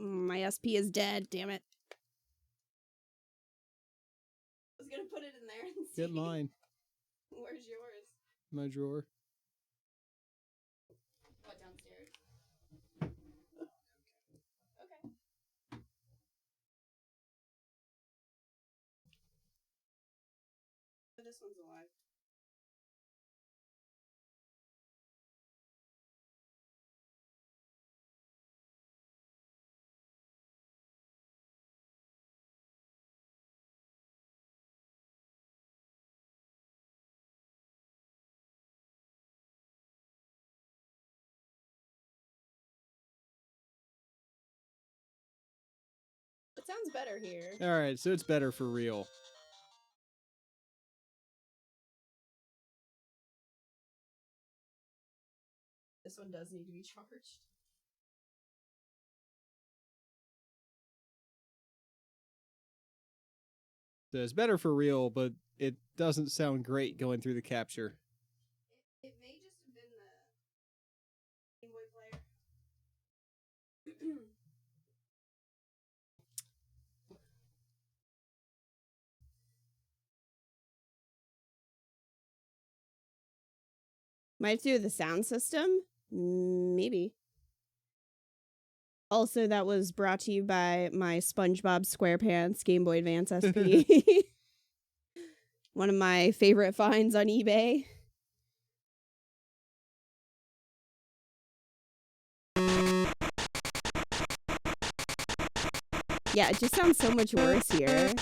My SP is dead, damn it. I was gonna put it in there and see. Get mine. Where's yours? My drawer. What, downstairs? Okay. This one's alive. It sounds better here. Alright, so it's better for real. This one does need to be charged. So it's better for real, but it doesn't sound great going through the capture. It may just have been the Gameboy player. Might have to do with the sound system? Maybe. Also, that was brought to you by my SpongeBob SquarePants Game Boy Advance SP. One of my favorite finds on eBay. Yeah, it just sounds so much worse here.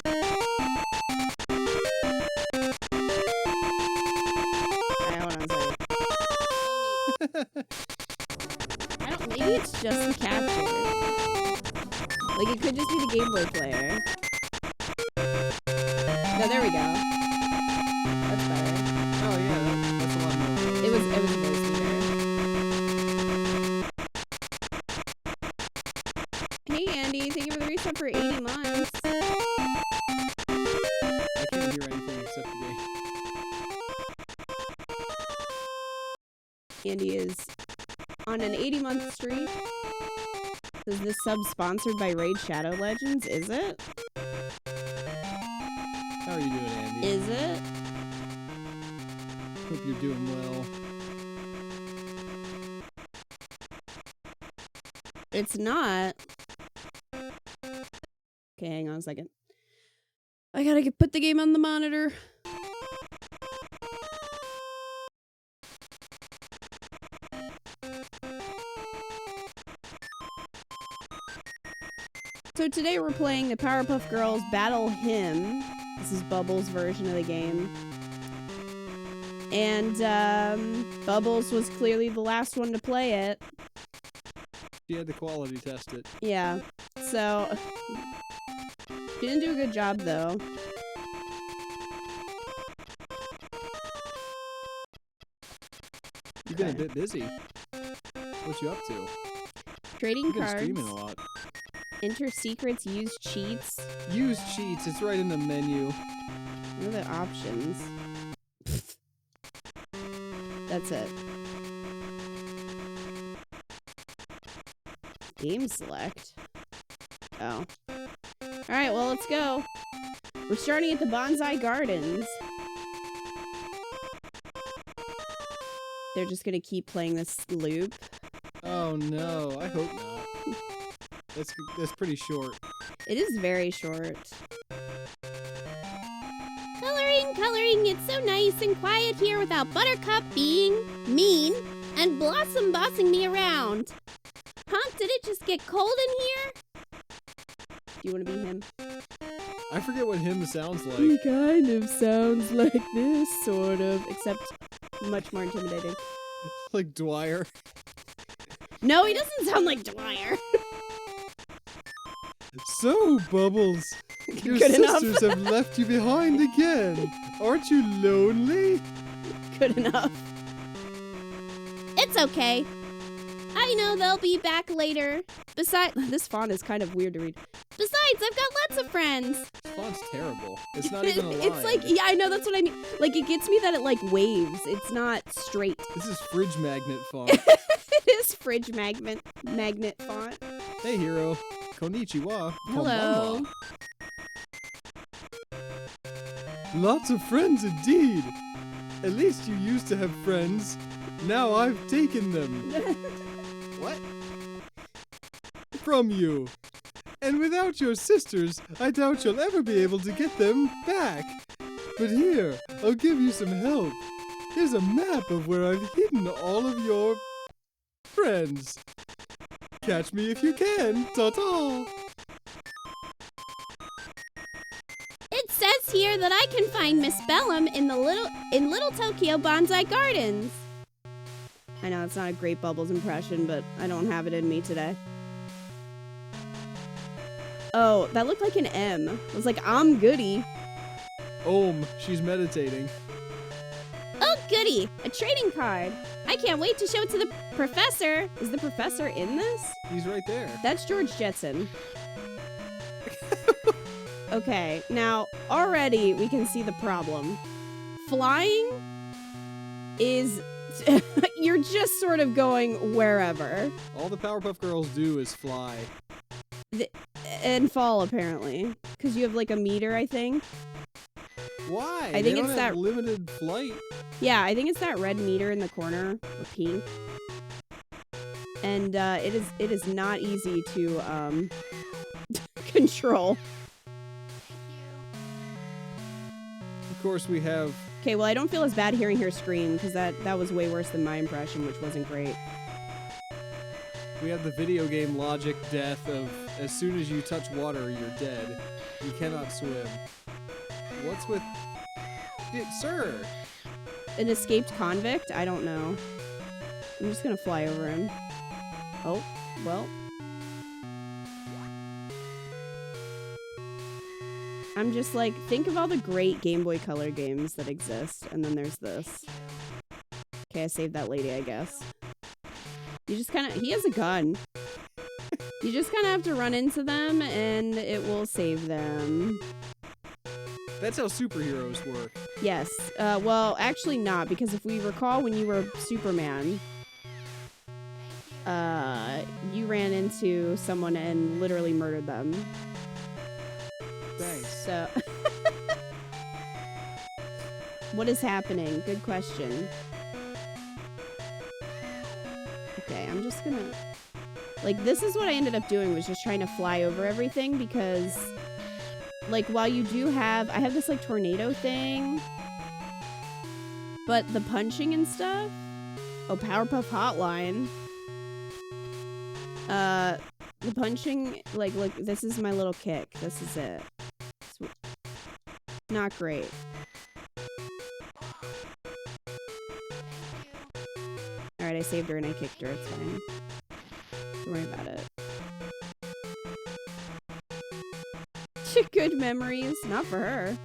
Maybe it's just the capture. Like, it could just be the Game Boy player. No, there we go. That's better. Oh yeah, that's a lot more. It was voice meter. Hey Andy, thank you for the resub for 80 months. I can't hear anything except the game. Andy is on an 80-month streak. Is this sub sponsored by Raid Shadow Legends? Is it? How are you doing, Andy? Is it? Hope you're doing well. It's not. Okay, hang on a second. I gotta put the game on the monitor. So today we're playing the Powerpuff Girls Battle Hymn. This is Bubbles' version of the game. And Bubbles was clearly the last one to play it. She had to quality test it. Yeah. So she didn't do a good job though. You've been a bit busy. What you up to? Trading You've been cards. streaming a lot. Enter secrets, use cheats. Use cheats, it's right in the menu. What are the options? That's it. Game select. Oh. Alright, well, let's go. We're starting at the Bonsai Gardens. They're just gonna keep playing this loop. Oh no, I hope not. That's pretty short. It is very short. Coloring, it's so nice and quiet here without Buttercup being mean and Blossom bossing me around. Huh? Did it just get cold in here? Do you want to be him? I forget what him sounds like. He kind of sounds like this, sort of, except much more intimidating. Like Dwyer. No, he doesn't sound like Dwyer. So, Bubbles, your Good enough. sisters have left you behind again. Aren't you lonely? Good enough. It's okay. I know they'll be back later. Besides, this font is kind of weird to read. Besides, I've got lots of friends. This font's terrible. It's not even a line. It's like, yeah, I know, that's what I mean. Like, it gets me that it, like, waves. It's not straight. This is fridge magnet font. It is fridge magnet font. Hey, hero. Konnichiwa. Hello. Konbanwa. Lots of friends indeed. At least you used to have friends. Now I've taken them. What? From you. And without your sisters, I doubt you'll ever be able to get them back. But here, I'll give you some help. Here's a map of where I've hidden all of your friends. Catch me if you can. Ta-ta. It says here that I can find Miss Bellum in Little Tokyo Bonsai Gardens. I know it's not a great Bubbles impression, but I don't have it in me today. Oh, that looked like an M. It was like, I'm goody. She's meditating. Oh, goody! A trading card. I can't wait to show it to the professor. Is the professor in this? He's right there. That's George Jetson. Okay, now already we can see the problem. Flying is... You're just sort of going wherever. All the Powerpuff Girls do is fly. And fall, apparently. Because you have like a meter, I think. Why? I think they don't it's have that limited flight. Yeah, I think it's that red meter in the corner, or pink. And it is not easy to control. Of course, we have. Okay, well, I don't feel as bad hearing her scream because that was way worse than my impression, which wasn't great. We have the video game logic death of as soon as you touch water, you're dead. You cannot swim. What's with it, sir? An escaped convict? I don't know. I'm just gonna fly over him. Oh, well. I'm just like, think of all the great Game Boy Color games that exist, and then there's this. Okay, I saved that lady, I guess. You just kind of, he has a gun. You just kind of have to run into them, and it will save them. That's how superheroes work. Yes. Well, actually not, because if we recall when you were Superman, you ran into someone and literally murdered them. Thanks. So... What is happening? Good question. Okay, I'm just gonna... Like, this is what I ended up doing, was just trying to fly over everything, because... Like, while you do have... I have this, like, tornado thing. But the punching and stuff... Oh, Powerpuff Hotline. The punching... Like, look, this is my little kick. This is it. It's not great. Alright, I saved her and I kicked her. It's fine. Don't worry about it. Good memories. Not for her.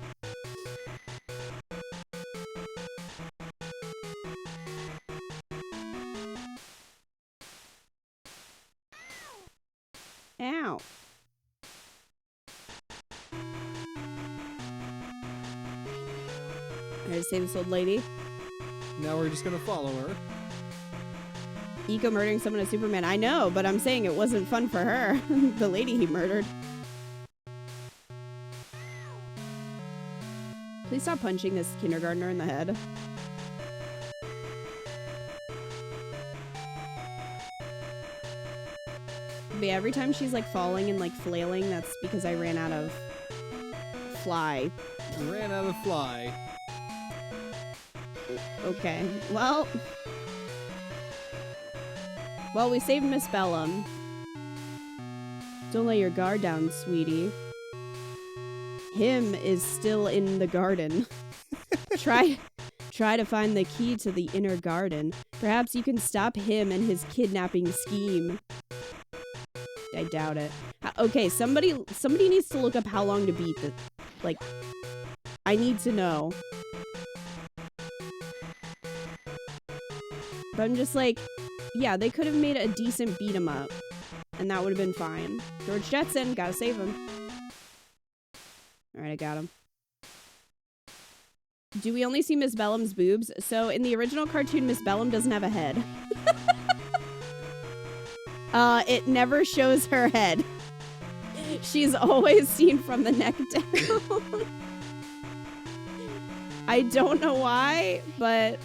Ow. I gotta save this old lady. Now we're just gonna follow her. Eco murdering someone as Superman. I know, but I'm saying it wasn't fun for her. The lady he murdered. Please stop punching this kindergartner in the head. But yeah, every time she's like falling and like flailing, that's because I ran out of fly. You ran out of fly. Okay, well... Well, we saved Miss Bellum. Don't let your guard down, sweetie. Him is still in the garden. Try to find the key to the inner garden. Perhaps you can stop him and his kidnapping scheme. I doubt it. Okay, somebody needs to look up how long to beat the... Like, I need to know. But I'm just like... yeah, they could have made a decent beat 'em up. And that would have been fine. George Jetson, gotta save him. Alright, I got him. Do we only see Miss Bellum's boobs? So, in the original cartoon, Miss Bellum doesn't have a head. It never shows her head. She's always seen from the neck down. I don't know why, but...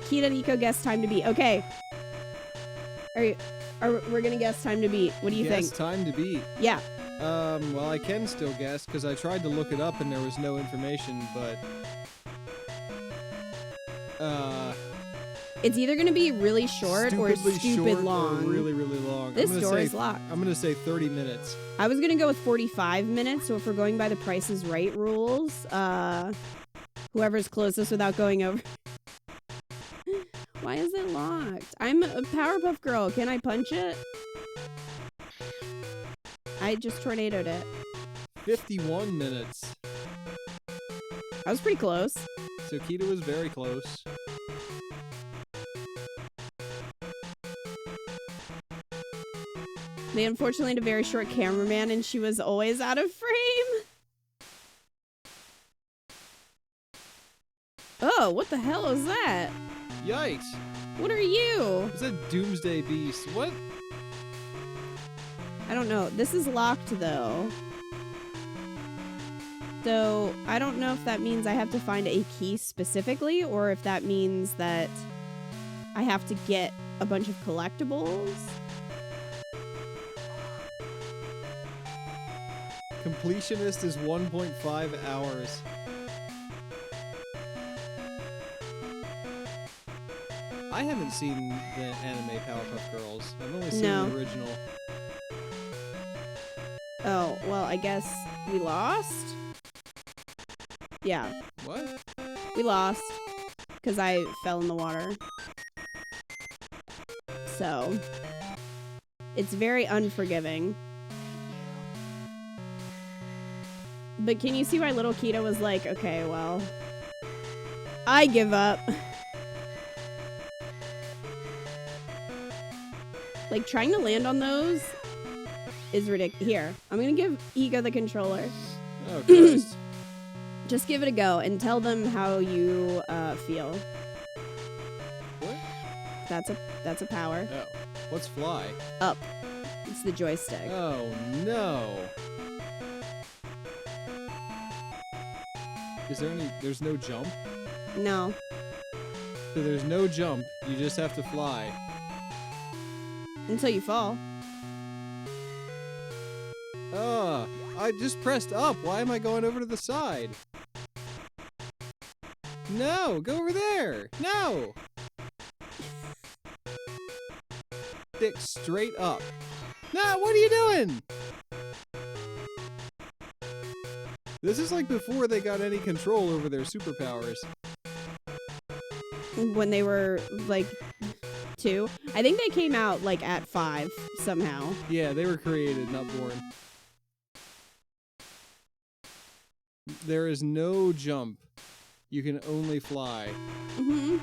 Kita Nico guess time to beat. Okay. We're gonna guess time to beat. What do you think? Guess time to beat. Yeah. Well, I can still guess because I tried to look it up and there was no information, but it's either gonna be really short or stupid long. Or really, really long. This door is locked. I'm gonna say 30 minutes. I was gonna go with 45 minutes. So if we're going by the Price is Right rules, whoever's closest without going over. Why is it locked? I'm a Powerpuff Girl. Can I punch it? I just tornadoed it. 51 minutes. I was pretty close. So Kita was very close. They unfortunately had a very short cameraman and she was always out of frame. Oh, what the hell is that? Yikes. What are you? It's a Doomsday Beast. What? I don't know. This is locked, though. So, I don't know if that means I have to find a key specifically, or if that means that I have to get a bunch of collectibles. Completionist is 1.5 hours. I haven't seen the anime Powerpuff Girls. I've only seen the original. Oh, well, I guess we lost? Yeah. What? We lost. Because I fell in the water. So, it's very unforgiving. But can you see why little Kita was like, okay, well, I give up. Like, trying to land on those is ridiculous. Here, I'm gonna give Ego the controller. Oh, Christ. Just give it a go and tell them how you feel. What? That's a power. Oh. What's fly? Up. It's the joystick. Oh, no. Is there any... There's no jump? No. So there's no jump. You just have to fly. Until you fall. I just pressed up. Why am I going over to the side? No, go over there. No. Stick straight up. No, what are you doing? This is like before they got any control over their superpowers. When they were, like, 2. I think they came out, like, at 5, somehow. Yeah, they were created, not born. There is no jump. You can only fly. Mm-hmm.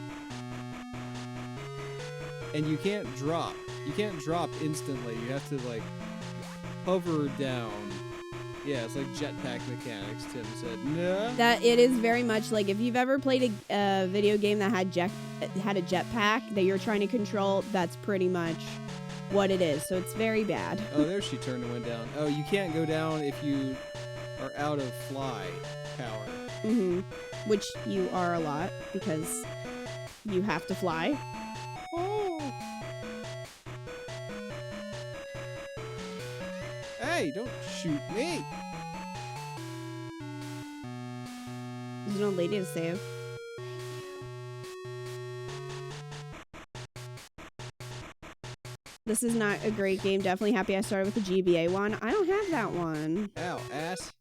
And you can't drop. You can't drop instantly. You have to, like, hover down. Yeah, it's like jetpack mechanics, Tim said. No. That it is very much like if you've ever played a video game that had a jetpack that you're trying to control, that's pretty much what it is. So it's very bad. Oh, there she turned and went down. Oh, you can't go down if you are out of fly power. Mm-hmm. Which you are a lot because you have to fly. Oh. Hey, don't shoot me. There's no lady to save. This is not a great game. Definitely happy I started with the GBA one. I don't have that one. Ow, ass.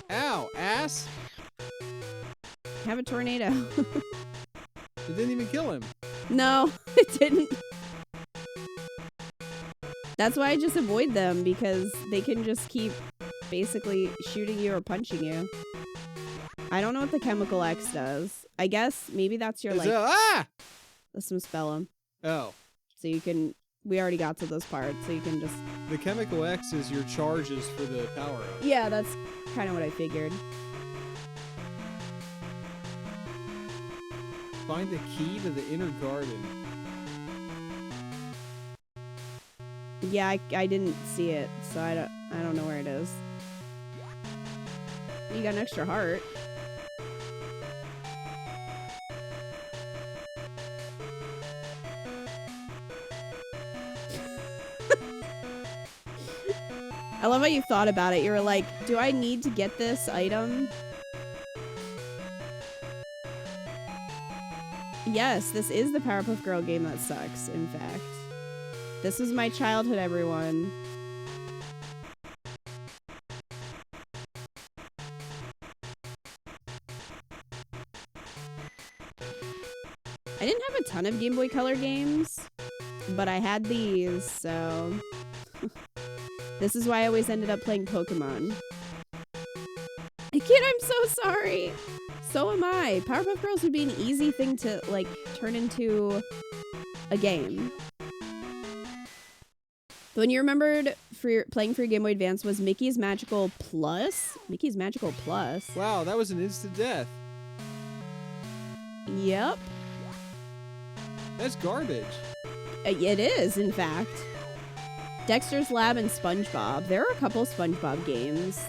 Ow, ass. I have a tornado. It didn't even kill him. No, it didn't. That's why I just avoid them, because they can just keep basically shooting you or punching you. I don't know what the chemical X does. I guess maybe that's your, like... Let's spell them. Oh. So you can... We already got to those parts, so you can just... The chemical X is your charges for the power-up. Yeah, that's kind of what I figured. Find the key to the inner garden. Yeah, I didn't see it, so I don't know where it is. You got an extra heart. I love how you thought about it. You were like, do I need to get this item? Yes, this is the Powerpuff Girl game that sucks, in fact. This is my childhood, everyone. I didn't have a ton of Game Boy Color games, but I had these, so... This is why I always ended up playing Pokemon. Kid, I'm so sorry! So am I. Powerpuff Girls would be an easy thing to, like, turn into a game. The one you remembered for playing for your Game Boy Advance was Mickey's Magical Plus? Mickey's Magical Plus? Wow, that was an instant death. Yep. That's garbage. It is, in fact. Dexter's Lab and SpongeBob. There are a couple SpongeBob games.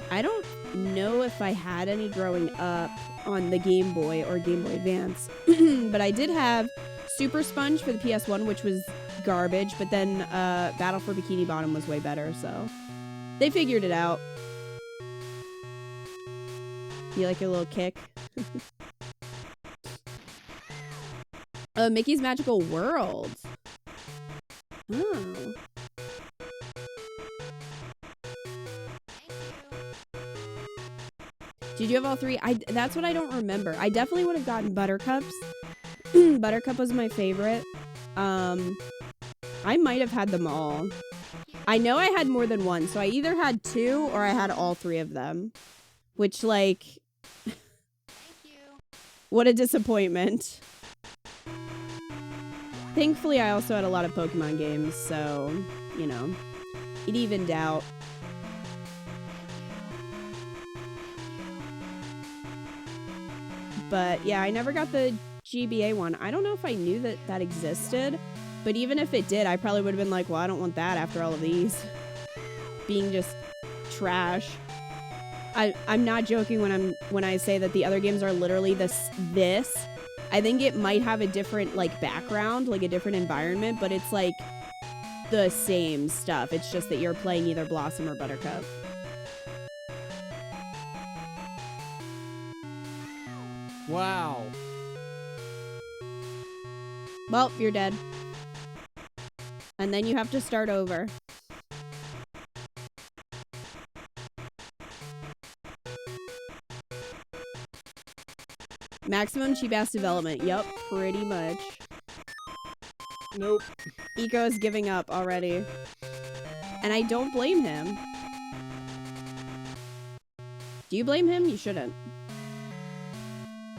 I don't know if I had any growing up on the Game Boy or Game Boy Advance, but I did have Super Sponge for the PS1, which was garbage, but then Battle for Bikini Bottom was way better, so they figured it out. You like your little kick? Mickey's Magical World. Oh. Did you have all three? That's what I don't remember. I definitely would have gotten Buttercups. Buttercup was my favorite. I might have had them all. I know I had more than one, so I either had two or I had all three of them. Which, like... Thank you. What a disappointment. Thankfully, I also had a lot of Pokemon games, so, you know, it evened out. But, yeah, I never got the GBA one. I don't know if I knew that that existed, but even if it did, I probably would have been like, well, I don't want that after all of these. Being just trash. I'm not joking when I say that the other games are literally this. I think it might have a different, like, background, like a different environment, but it's, like, the same stuff. It's just that you're playing either Blossom or Buttercup. Wow. Well, you're dead. And then you have to start over. Maximum cheap-ass development. Yup, pretty much. Nope. Eco's giving up already. And I don't blame him. Do you blame him? You shouldn't.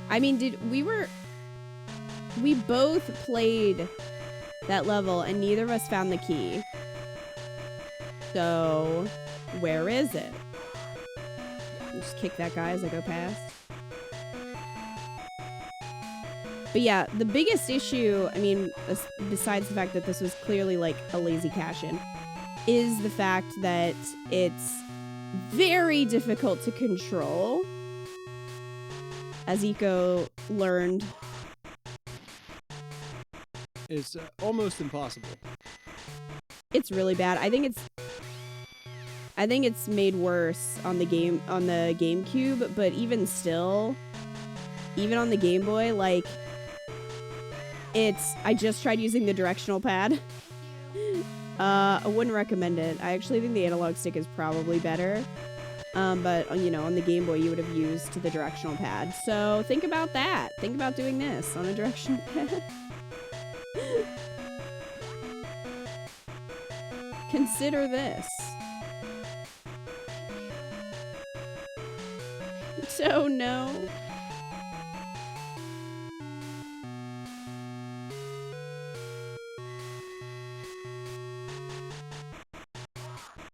I mean, we both played that level and neither of us found the key. So, where is it? Just kick that guy as I go past. But yeah, the biggest issue, I mean, besides the fact that this was clearly like a lazy cash-in, is the fact that it's very difficult to control. As Eco learned. It's almost impossible. It's really bad. I think it's made worse on the GameCube, but even still, even on the Game Boy, like, I just tried using the directional pad. I wouldn't recommend it. I actually think the analog stick is probably better. But, you know, on the Game Boy, you would have used the directional pad. So think about that. Think about doing this on a directional pad. Consider this. Oh no.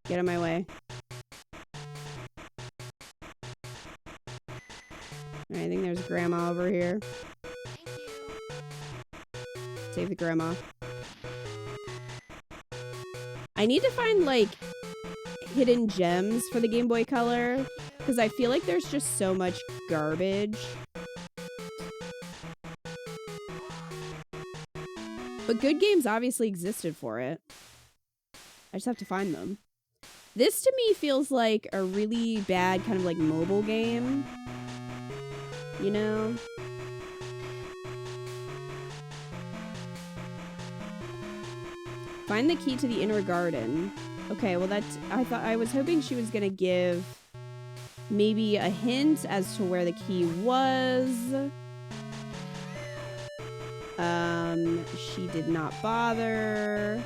Get in my way. I think there's grandma over here. Save the grandma. I need to find, like, hidden gems for the Game Boy Color, because I feel like there's just so much garbage. But good games obviously existed for it. I just have to find them. This to me feels like a really bad kind of like mobile game. You know? Find the key to the inner garden. Okay, well that's... I was hoping she was gonna give maybe a hint as to where the key was. She did not bother.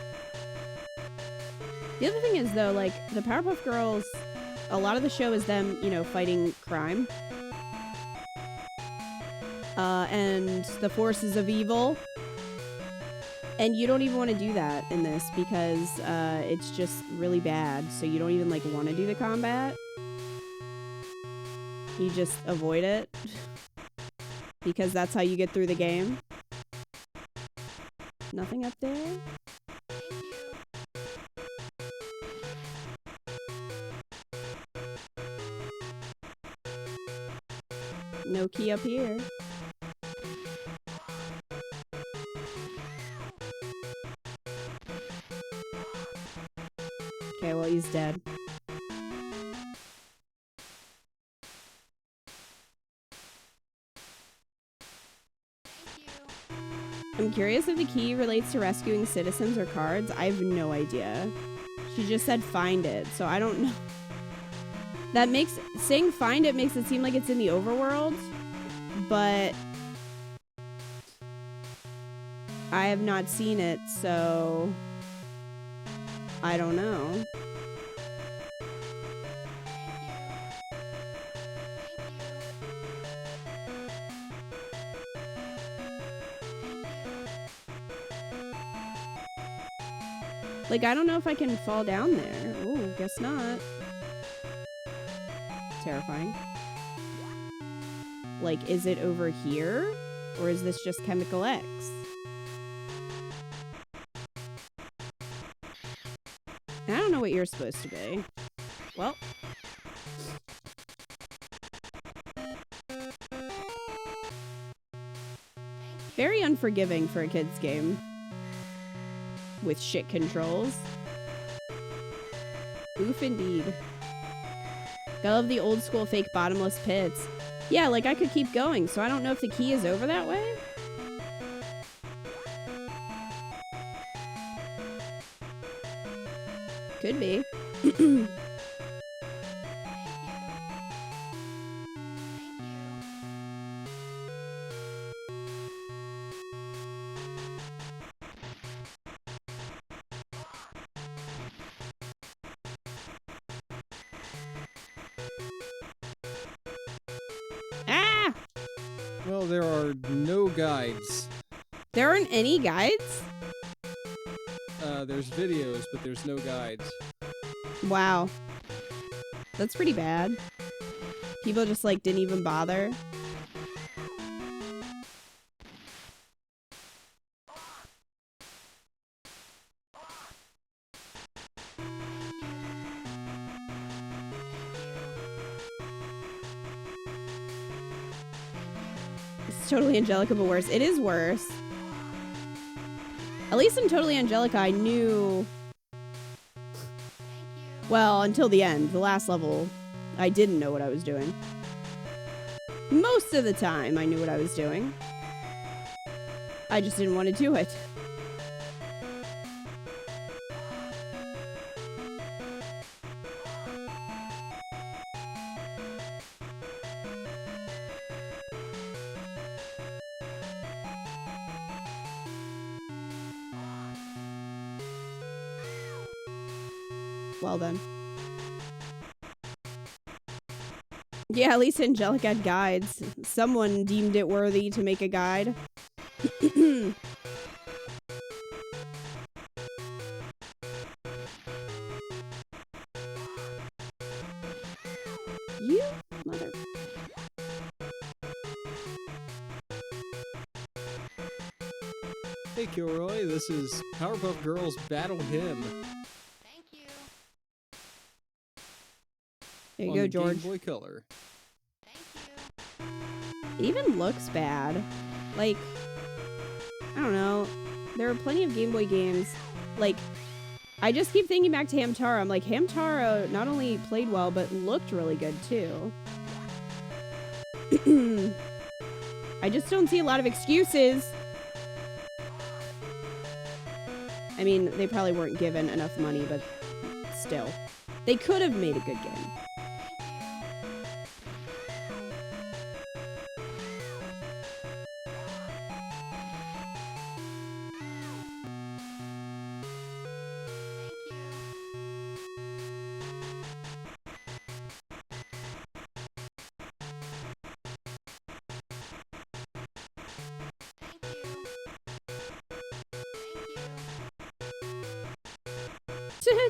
The other thing is, though, like, the Powerpuff Girls, a lot of the show is them, you know, fighting crime. And the forces of evil. And you don't even want to do that in this because it's just really bad. So you don't even, like, want to do the combat. You just avoid it. Because that's how you get through the game. Nothing up there? No key up here. Okay, well, he's dead. I'm curious if the key relates to rescuing citizens or cards. I have no idea. She just said find it, so I don't know. That makes... Saying find it makes it seem like it's in the overworld, but... I have not seen it, so... I don't know. Like, I don't know if I can fall down there. Ooh, guess not. Terrifying. Like, is it over here? Or is this just Chemical X? I don't know what you're supposed to be. Well. Very unforgiving for a kid's game. With shit controls. Oof indeed. I love the old school fake bottomless pits. Yeah, like I could keep going, so I don't know if the key is over that way. Could be. Ah! Well, there are no guides. There aren't any guides? There's videos, but there's no guides. Wow. That's pretty bad. People just, like, didn't even bother. It's Totally Angelica, but worse. It is worse. At least in Totally Angelica, I knew... Well, until the end. The last level, I didn't know what I was doing. Most of the time, I knew what I was doing. I just didn't want to do it. Well then. Yeah, at least Angelic had guides. Someone deemed it worthy to make a guide. You mother... Hey Kilroy, this is Powerpuff Girls Battle Hymn. Thank you. There you on go, the George. Gameboy Color. Thank you. It even looks bad. Like, I don't know. There are plenty of Game Boy games. Like, I just keep thinking back to Hamtaro. I'm like, Hamtaro not only played well, but looked really good too. I just don't see a lot of excuses. I mean, they probably weren't given enough money, but still. They could have made a good game.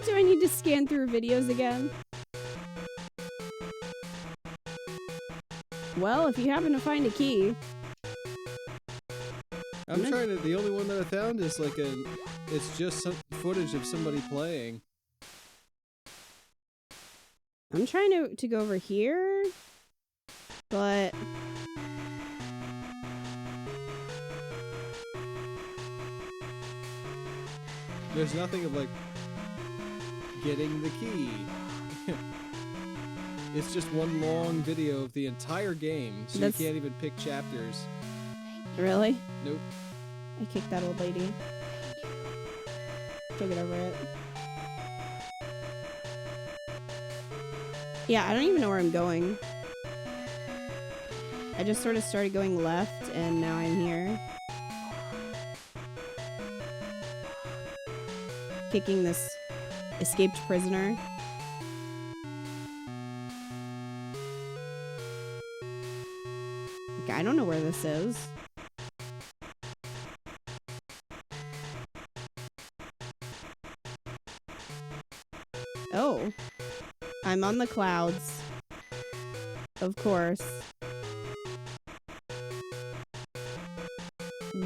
Do I need to scan through videos again? Well, if you happen to find a key. I'm trying to. The only one that I found is like it's just some footage of somebody playing. I'm trying to go over here, but there's nothing of like getting the key. It's just one long video of the entire game, so you can't even pick chapters. Really? Nope. I kicked that old lady. She'll get over it. Yeah, I don't even know where I'm going. I just sort of started going left, and now I'm here. Kicking this escaped prisoner. Okay, I don't know where this is. Oh. I'm on the clouds. Of course.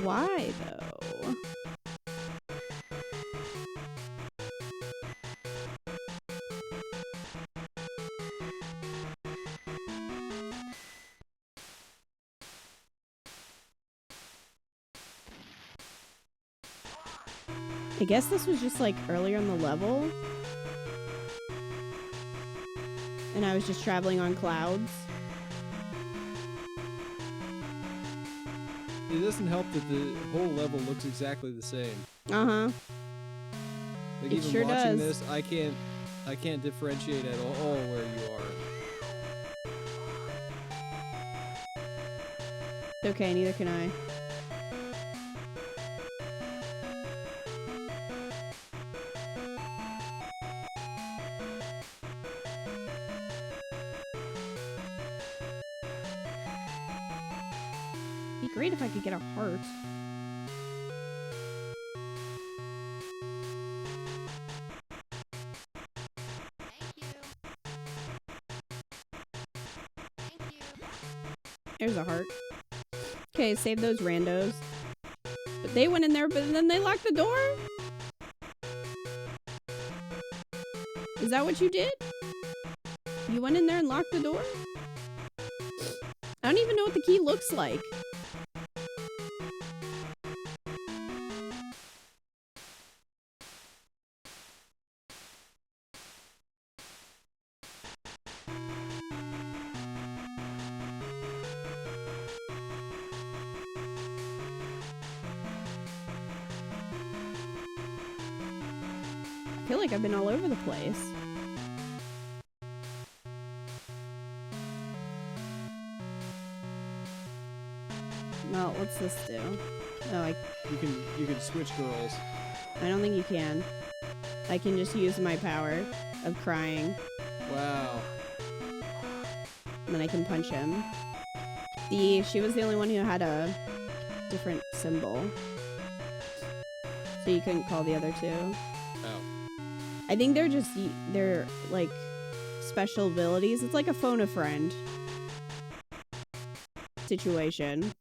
Why, though? I guess this was just like earlier in the level. And I was just traveling on clouds. It doesn't help that the whole level looks exactly the same. Uh-huh. Like It even sure watching does. this, I can't differentiate at all where you are. Okay, neither can I. Be great if I could get a heart. There's a heart. Okay, save those randos. But they went in there, but then they locked the door? Is that what you did? You went in there and locked the door? I don't even know what the key looks like. I feel like I've been all over the place. Well, what's this do? Oh, You can switch girls. I don't think you can. I can just use my power of crying. Wow. And then I can punch him. She was the only one who had a different symbol. So you couldn't call the other two. Oh. I think they're like special abilities. It's like a phone a friend situation.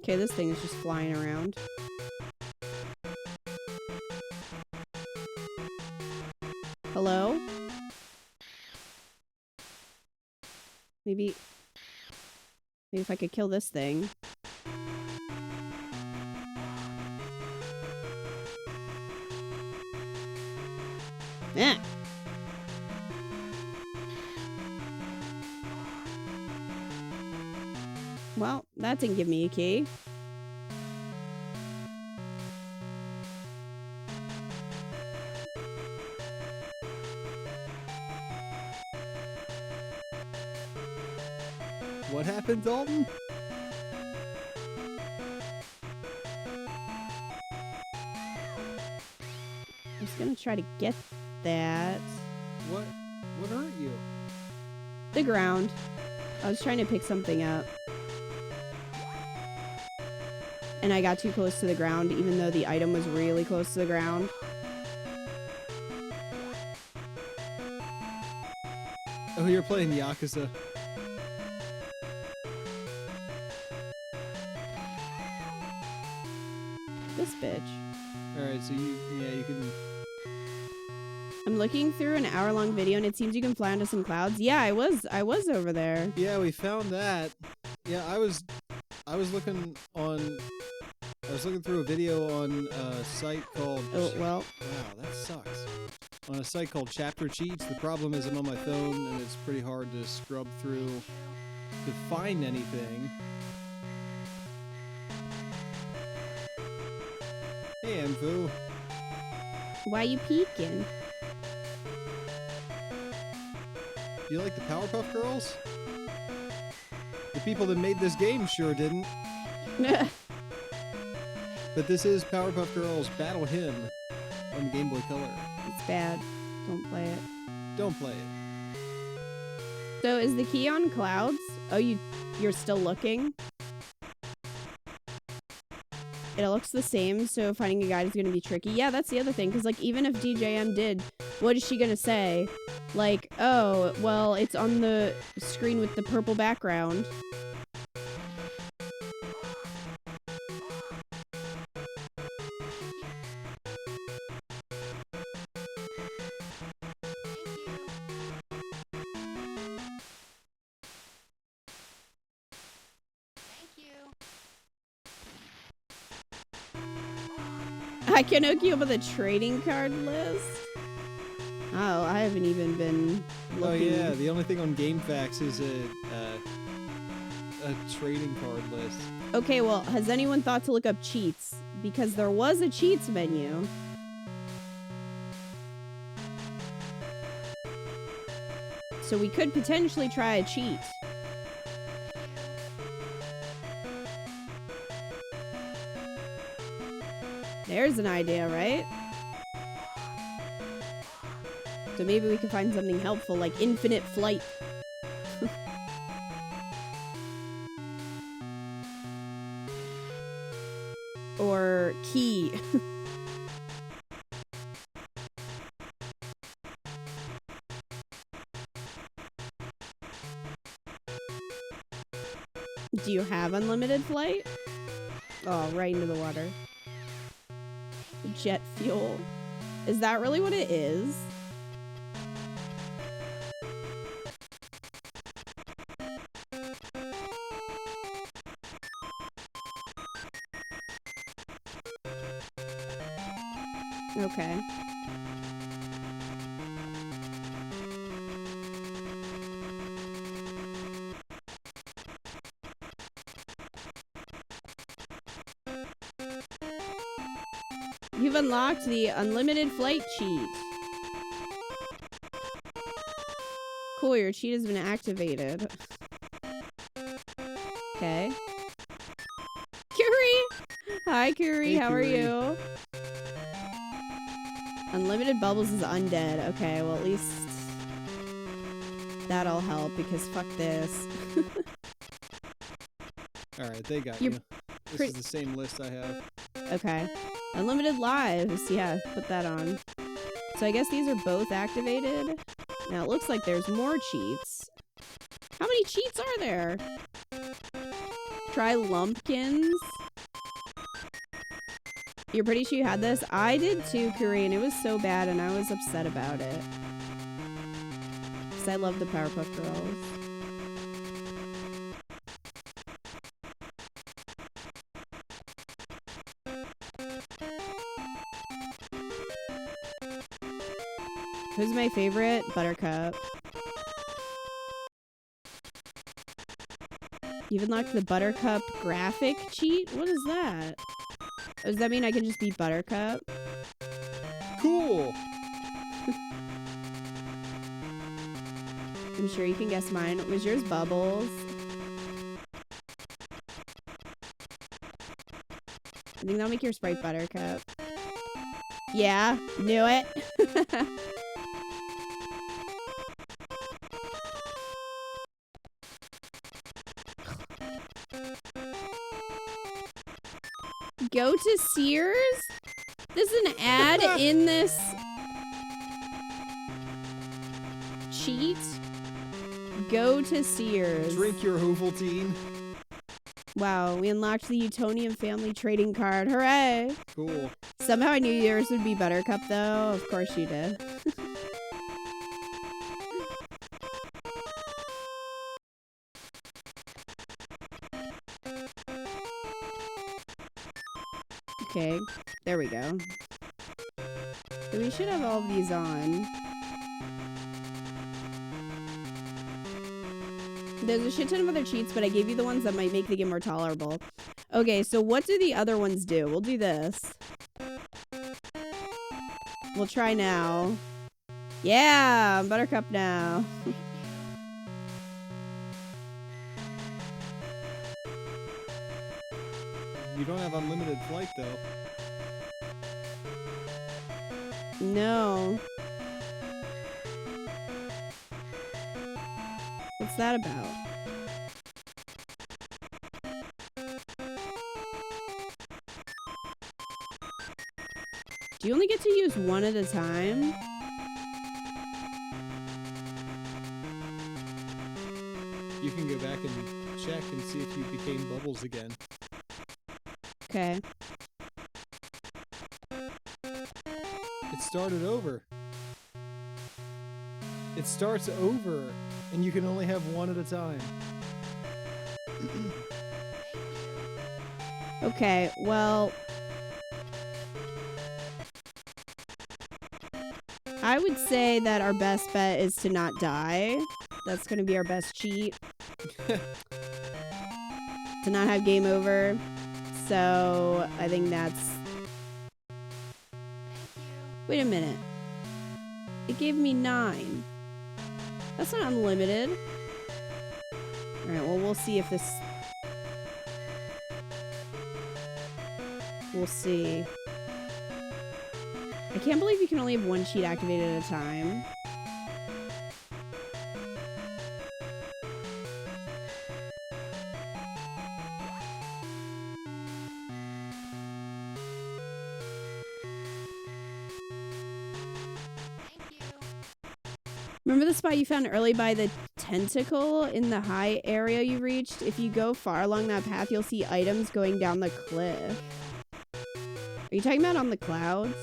Okay, this thing is just flying around. Hello? Maybe if I could kill this thing. Eh. Well, that didn't give me a key. What happened, Dalton? I'm just gonna try to get that. What hurt you? The ground. I was trying to pick something up. And I got too close to the ground, even though the item was really close to the ground. Oh, you're playing Yakuza. This bitch. Alright, so you can... I'm looking through an hour-long video, and it seems you can fly onto some clouds. Yeah, I was over there. Yeah, we found that. Yeah, I was looking through a video on a site called... Oh, well. Wow, that sucks. On a site called Chapter Cheats. The problem is I'm on my phone, and it's pretty hard to scrub through to find anything. Hey, Amfu. Why you peeking? Do you like the Powerpuff Girls? The people that made this game sure didn't. But this is Powerpuff Girls Battle Hymn on Gameboy Color. It's bad. Don't play it. Don't play it. So is the key on clouds? Oh, you're still looking? It looks the same, so finding a guide is going to be tricky. Yeah, that's the other thing, because, like, even if DJM did, what is she going to say? Like, oh, well, it's on the screen with the purple background. I can hook you up with a trading card list? Oh, I haven't even been looking. Oh yeah, the only thing on GameFAQs is a trading card list. Okay, well, has anyone thought to look up cheats? Because there was a cheats menu. So we could potentially try a cheat. There's an idea, right? So maybe we can find something helpful, like infinite flight. Or key. Do you have unlimited flight? Oh, right into the water. Jet fuel. Is that really what it is? Okay. You've unlocked the unlimited flight cheat. cool. Your cheat has been activated. Okay. Curie! Hi, Curie. Hey, How are Curie. you? Unlimited bubbles is undead. Okay, well, at least that'll help because fuck this. Alright, they got You're you. This pre- is the same list I have. Okay. Unlimited lives. Yeah, put that on. So I guess these are both activated. Now it looks like there's more cheats. How many cheats are there? Try lumpkins. You're pretty sure you had this? I did too, Curry, and it was so bad and I was upset about it. Because I love the Powerpuff Girls. Who's my favorite? Buttercup. You've unlocked the Buttercup graphic cheat? What is that? Oh, does that mean I can just be Buttercup? Cool! I'm sure you can guess mine. Was yours Bubbles? I think that'll make your Sprite Buttercup. Yeah, knew it. Go to Sears? There's an ad in this cheat. Go to Sears. Drink your Ovaltine. Wow, we unlocked the Utonium family trading card. Hooray! Cool. Somehow I knew yours would be Buttercup, though. Of course you did. Okay, there we go. So we should have all of these on. There's a shit ton of other cheats, but I gave you the ones that might make the game more tolerable. Okay, so what do the other ones do? We'll do this. We'll try now. Yeah, I'm Buttercup now. You don't have unlimited flight, though. No. What's that about? Do you only get to use one at a time? You can go back and check and see if you became Bubbles again. Okay. It started over. It starts over, and you can only have one at a time. Okay, well... I would say that our best bet is to not die. That's gonna be our best cheat. To not have game over. So, I think that's... Wait a minute. It gave me 9. That's not unlimited. Alright, well, we'll see if this... We'll see. I can't believe you can only have one cheat activated at a time. Remember the spot you found early by the tentacle in the high area you reached? If you go far along that path, you'll see items going down the cliff. Are you talking about on the clouds?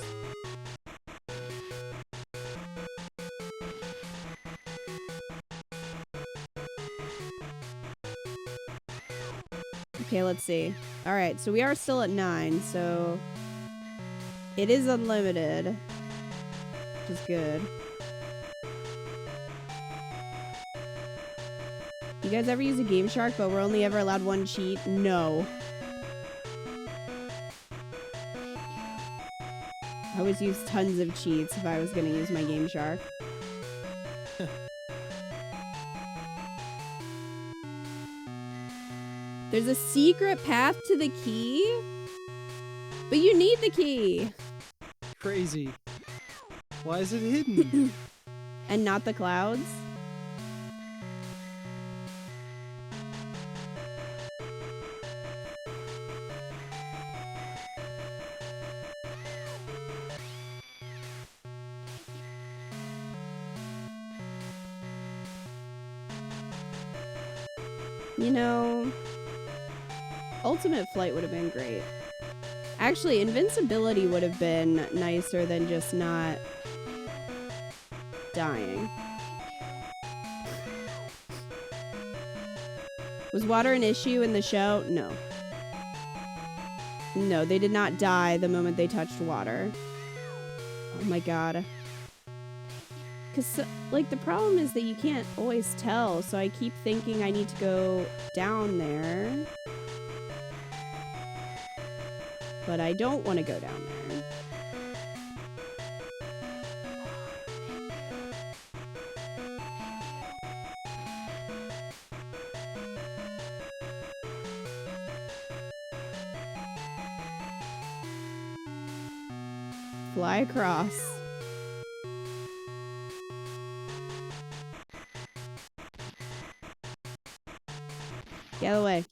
Okay, let's see. Alright, so we are still at 9, so... It is unlimited. Which is good. You guys ever use a Game Shark, but we're only ever allowed one cheat? No. I would use tons of cheats if I was gonna use my Game Shark. There's a secret path to the key? But you need the key! Crazy. Why is it hidden? And not the clouds? You know, Ultimate Flight would have been great. Actually, invincibility would have been nicer than just not dying. Was water an issue in the show? No. No, they did not die the moment they touched water. Oh my god. Because, like, the problem is that you can't always tell, so I keep thinking I need to go down there. But I don't want to go down there. Fly across. Get out of the way.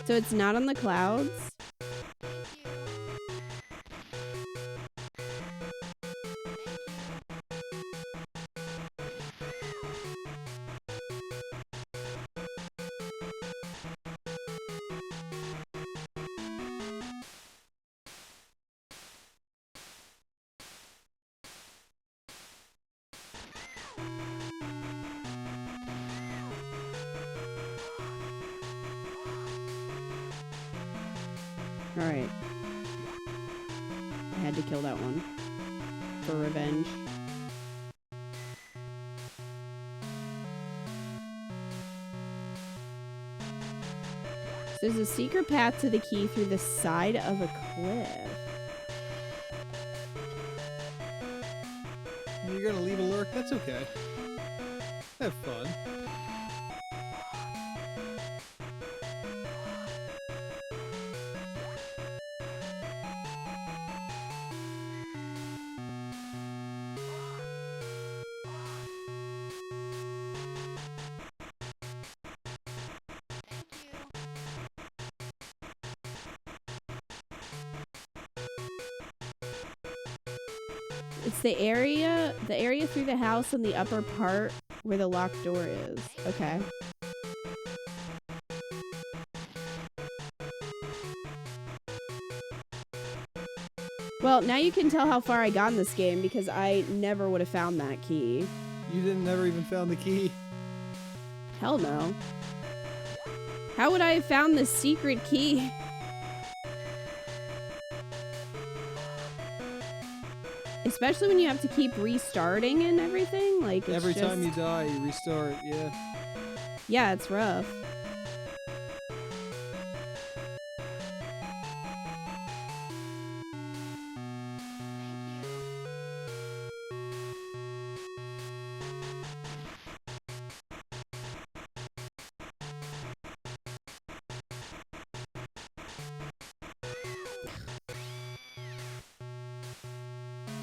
So it's not on the clouds? Alright. I had to kill that one. For revenge. So there's a secret path to the key through the side of a cliff. You're gonna leave a lurk? That's okay. Have fun. It's the area through the house in the upper part where the locked door is. Okay. Well, now you can tell how far I got in this game because I never would have found that key. You didn't never even found the key. Hell no. How would I have found the secret key? Especially when you have to keep restarting and everything. Like, it's Every just... time you die, you restart, yeah. Yeah, it's rough.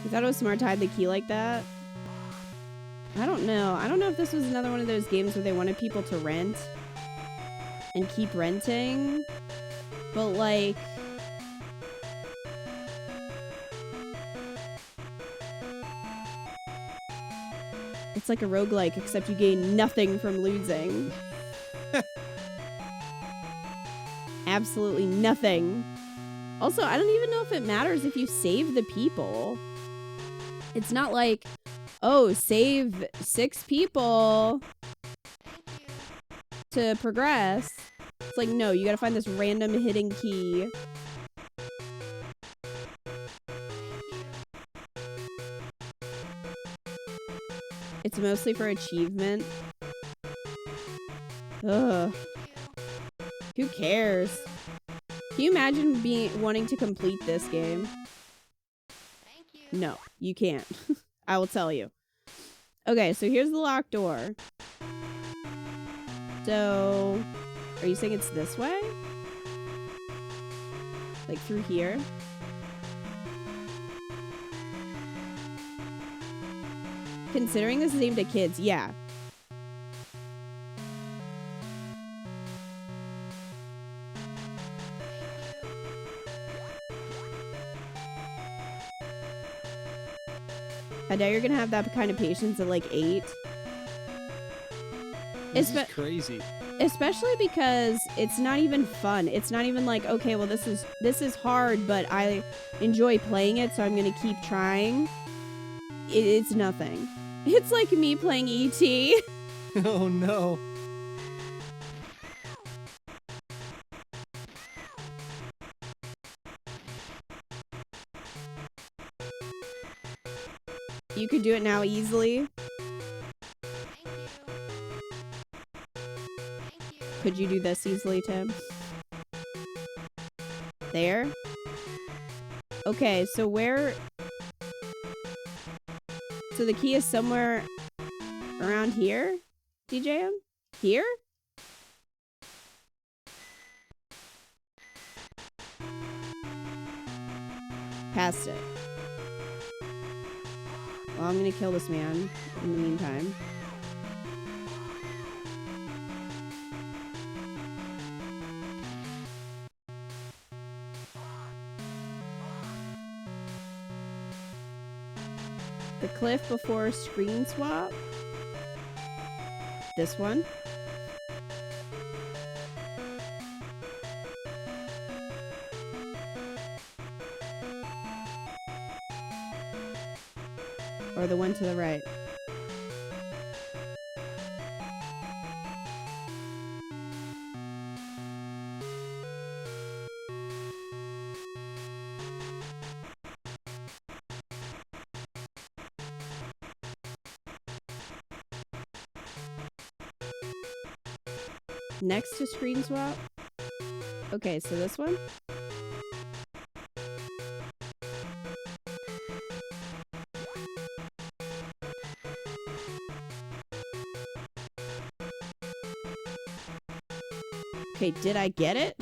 You thought it was smart to hide the key like that? I don't know. I don't know if this was another one of those games where they wanted people to rent and keep renting. But, like... It's like a roguelike, except you gain nothing from losing. Absolutely nothing. Also, I don't even know if it matters if you save the people. It's not like, oh, save 6 people to progress. It's like, no, you gotta find this random hidden key. It's mostly for achievement. Ugh. Who cares? Can you imagine wanting to complete this game? No, you can't. I will tell you. Okay, so here's the locked door. So, are you saying it's this way? Like through here? Considering this is aimed at kids, yeah. I know you're gonna have that kind of patience at like 8. This is crazy. Especially because it's not even fun. It's not even like, okay, well this is hard, but I enjoy playing it, so I'm gonna keep trying. It's nothing. It's like me playing E.T. Oh no. You could do it now easily. Could you do this easily, Tim? There? Okay, so where... So the key is somewhere around here? DJM? Here? Past it. Well, I'm gonna kill this man in the meantime. The cliff before screen swap. This one. Or the one to the right. Next to screen swap. Okay, so this one. Okay, did I get it?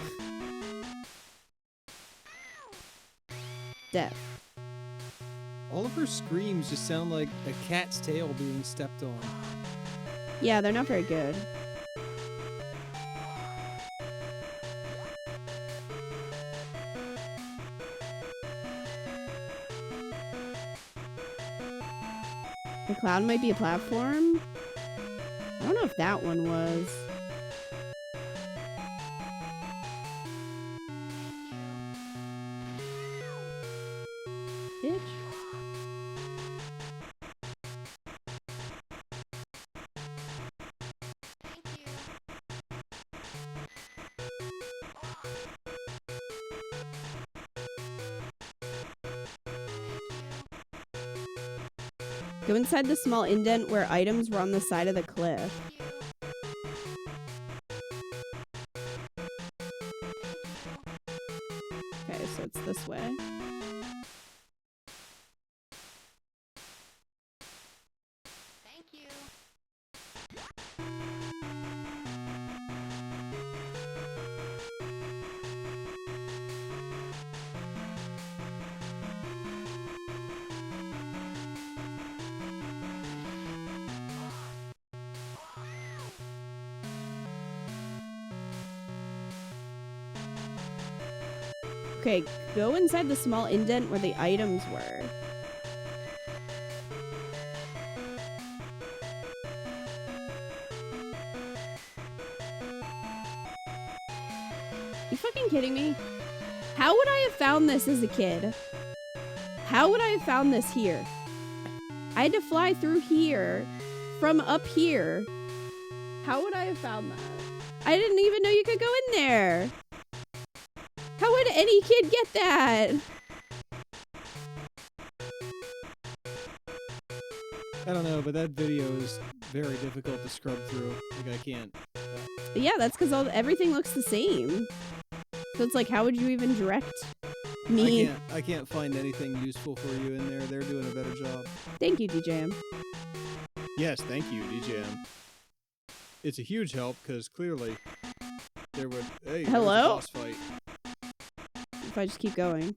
Death. All of her screams just sound like a cat's tail being stepped on. Yeah, they're not very good. The cloud might be a platform. I don't know if that one was. Bitch. Go inside the small indent where items were on the side of the cliff. Okay, so it's this way. Thank you. Okay, go inside the small indent where the items were. You fucking kidding me? How would I have found this as a kid? How would I have found this here? I had to fly through here from up here. How would I have found that? I didn't even know you could go in there. How would any kid get that? I don't know, but that video is very difficult to scrub through. Like, I can't. Yeah, that's because everything looks the same. So it's like, how would you even direct me? I can't find anything useful for you in there. They're doing a better job. Thank you, DJM. Yes, thank you, DJM. It's a huge help because clearly there would. Hey, there was a Hello? boss fight. If I just keep going.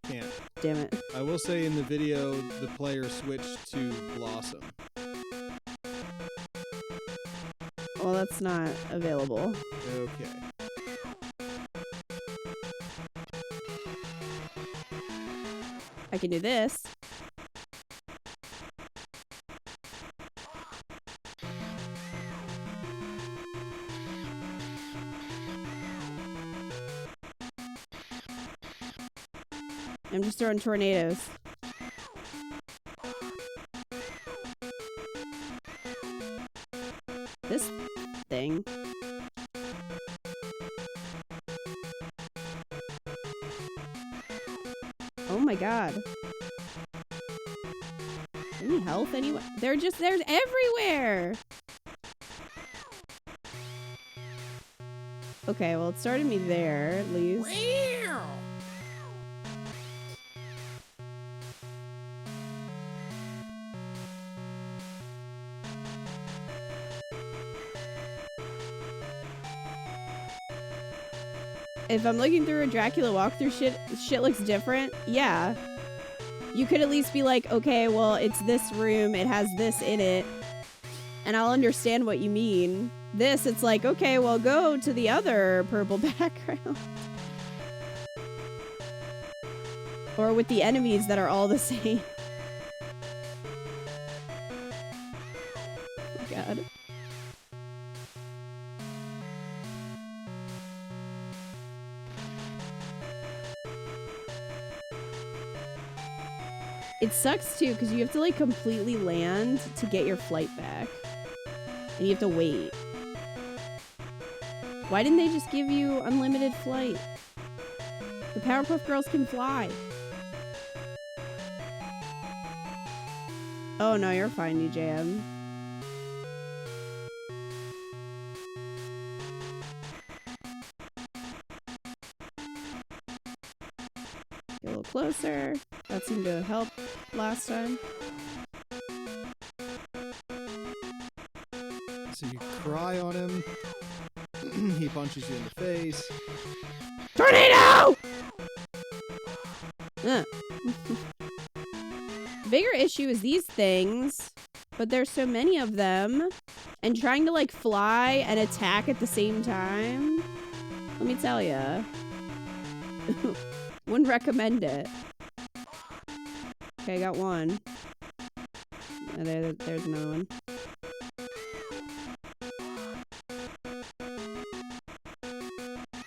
Can't. Damn it. I will say in the video, the player switched to Blossom. Well, that's not available. Okay. I can do this. I'm just throwing tornadoes. This thing. Oh my god. Any health anywhere? There's everywhere! Okay, well it started me there, at least. If I'm looking through a Dracula walkthrough, shit looks different. Yeah. You could at least be like, okay, well, it's this room, it has this in it, and I'll understand what you mean. This, it's like, okay, well, go to the other purple background. Or with the enemies that are all the same. Oh, God. It sucks too, because you have to like completely land to get your flight back. And you have to wait. Why didn't they just give you unlimited flight? The Powerpuff Girls can fly. Oh no, you're fine, DJM. Get a little closer. That seemed to help last time. So you cry on him. He punches you in the face. Tornado! Bigger issue is these things, but there's so many of them, and trying to like fly and attack at the same time. Let me tell ya. Wouldn't recommend it. Okay, I got one. There's another one.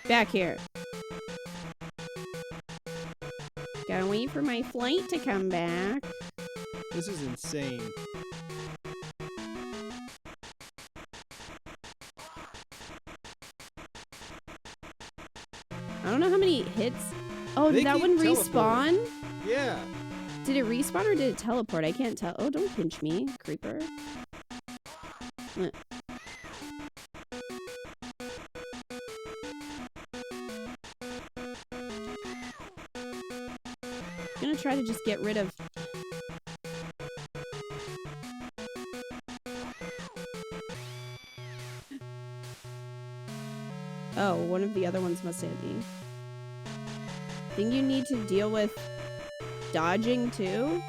Back here. Gotta wait for my flight to come back. This is insane. I don't know how many hits. Oh, They did that keep one teleporting. respawn? Yeah. Did it respawn or did it teleport? I can't tell. Oh, don't pinch me, creeper. I'm gonna try to just get rid of... Oh, one of the other ones must hit me. Think you need to deal with dodging too?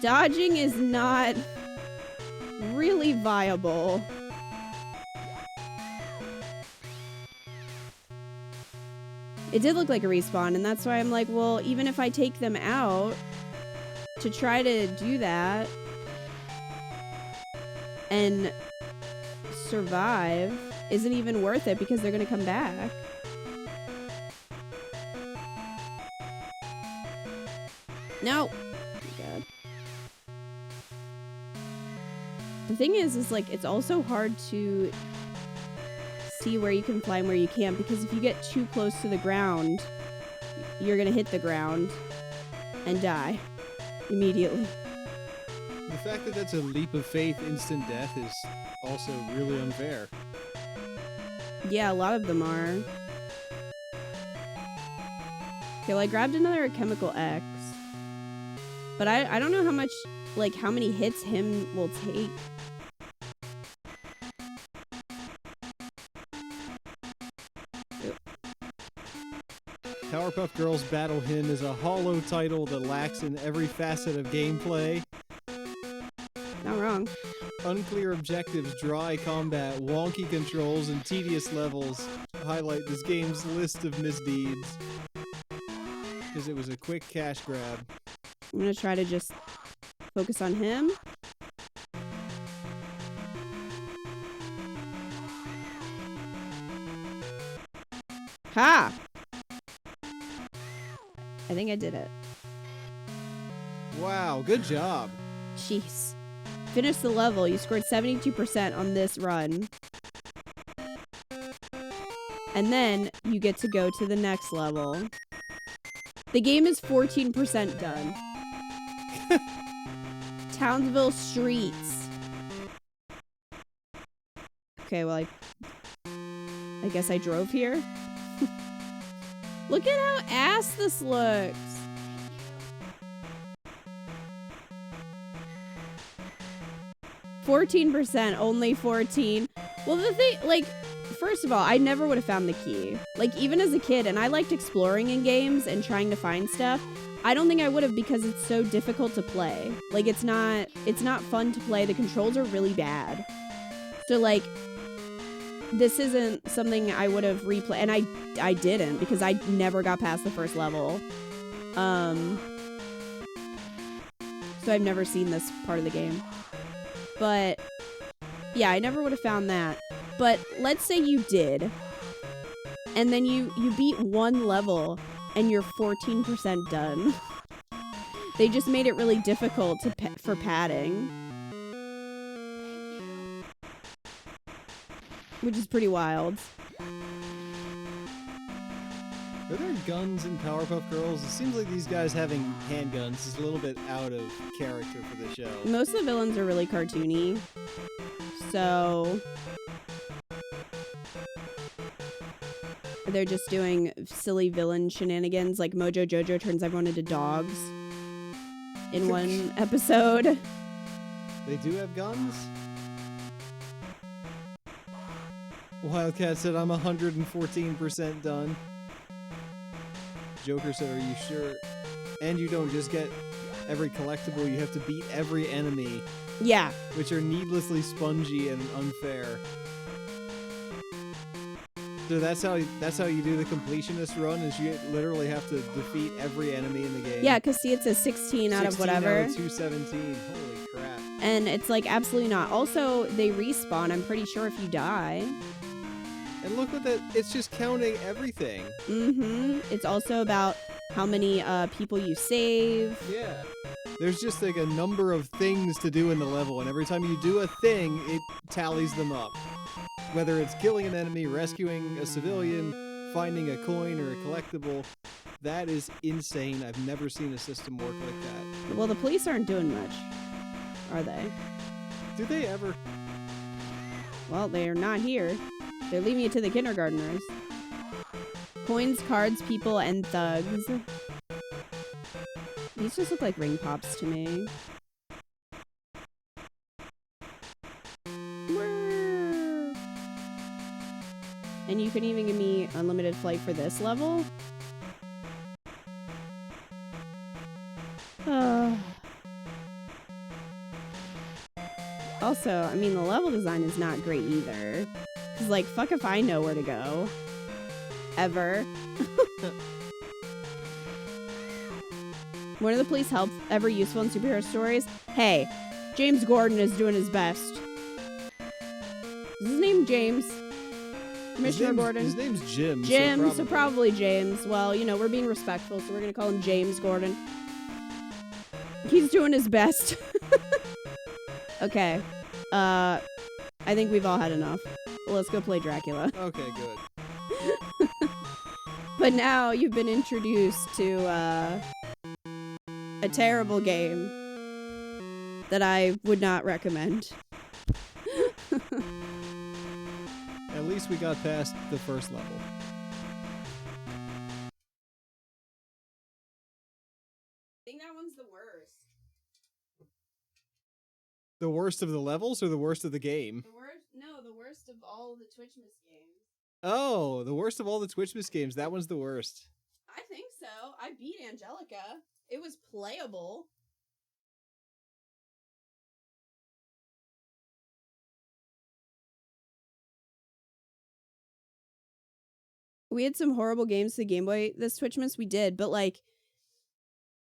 Dodging is not really viable. It did look like a respawn, and that's why I'm like, well, even if I take them out to try to do that and survive isn't even worth it because they're gonna come back. No! Oh my God. The thing is like, it's also hard to see where you can fly and where you can't, because if you get too close to the ground, you're gonna hit the ground and die immediately. The fact that that's a leap of faith instant death is also really unfair. Yeah, a lot of them are. Okay, well, I grabbed another chemical X. But I don't know how much, like, how many hits him will take. Powerpuff Girls Battle Hymn is a hollow title that lacks in every facet of gameplay. Not wrong. Unclear objectives, dry combat, wonky controls, and tedious levels highlight this game's list of misdeeds. Because it was a quick cash grab. I'm gonna try to just focus on him. Ha! I think I did it. Wow, good job. Jeez. Finish the level. You scored 72% on this run. And then you get to go to the next level. The game is 14% done. Townsville Streets. Okay, well, I guess I drove here. Look at how ass this looks. %, only 14. Well, the thing, like, first of all, I never would have found the key. Like, even as a kid, and I liked exploring in games and trying to find stuff. I don't think I would have because it's so difficult to play. Like, it's not fun to play. The controls are really bad. So, like, this isn't something I would have replayed. And I didn't because I never got past the first level. So I've never seen this part of the game. But, yeah, I never would have found that. But let's say you did. And then you beat one level and you're 14% done. They just made it really difficult for padding. Which is pretty wild. Are there guns in Powerpuff Girls? It seems like these guys having handguns is a little bit out of character for the show. Most of the villains are really cartoony. So they're just doing silly villain shenanigans, like Mojo Jojo turns everyone into dogs in one episode. They do have guns? Wildcat said, I'm 114% done. Joker said, are you sure? And you don't just get every collectible, you have to beat every enemy. Yeah. Which are needlessly spongy and unfair. So that's how you do the completionist run, is you literally have to defeat every enemy in the game. Yeah, because see, it says 16 out of whatever. 16 out of 217. Holy crap. And it's like, absolutely not. Also, they respawn, I'm pretty sure, if you die. And look at that, it's just counting everything. Mm-hmm. It's also about how many people you save. Yeah. There's just like a number of things to do in the level, and every time you do a thing, it tallies them up. Whether it's killing an enemy, rescuing a civilian, finding a coin or a collectible, that is insane. I've never seen a system work like that. Well, the police aren't doing much, are they? Do they ever? Well, they're not here. They're leaving it to the kindergartners. Coins, cards, people, and thugs. These just look like ring pops to me. And you can even give me unlimited flight for this level? Also, I mean, the level design is not great either. Because, like, fuck if I know where to go. Ever. One of the police help ever useful in superhero stories? Hey, James Gordon is doing his best. Is his name James? Commissioner Gordon? His name's Jim. Jim, so probably James. Well, you know, we're being respectful, so we're gonna call him James Gordon. He's doing his best. Okay. I think we've all had enough. Let's go play Dracula. Okay, good. But now you've been introduced to a terrible game that I would not recommend. At least we got past the first level. I think that one's the worst. The worst of the levels or the worst of the game? The worst of all the Twitchmas games. Oh, the worst of all the Twitchmas games. That one's the worst. I think so. I beat Angelica. It was playable. We had some horrible games to the Game Boy this Twitchmas. We did, but like,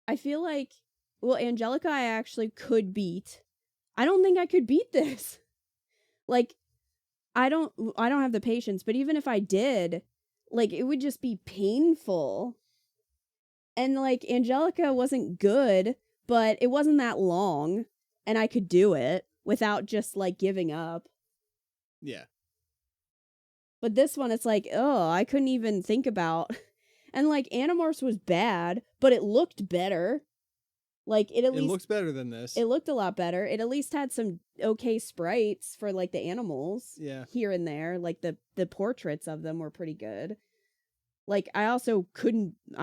I feel like, well, Angelica I actually could beat. I don't think I could beat this. Like, I don't have the patience, but even if I did, like, it would just be painful. And like, Angelica wasn't good, but it wasn't that long, and I could do it without just like giving up. Yeah. But this one, it's like, oh, I couldn't even think about. And like, Animorphs was bad, but it looked better. Like, it looks better than this. It looked a lot better. It at least had some okay sprites for like the animals. Yeah. Here and there. Like the portraits of them were pretty good. Like, I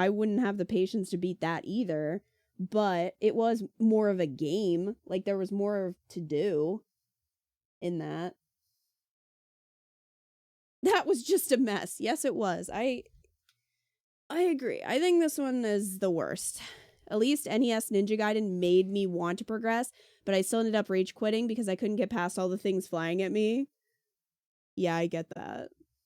wouldn't have the patience to beat that either. But it was more of a game. Like, there was more to do in that. That was just a mess. Yes, it was. I agree. I think this one is the worst. At least NES Ninja Gaiden made me want to progress, but I still ended up rage quitting because I couldn't get past all the things flying at me. Yeah, I get that.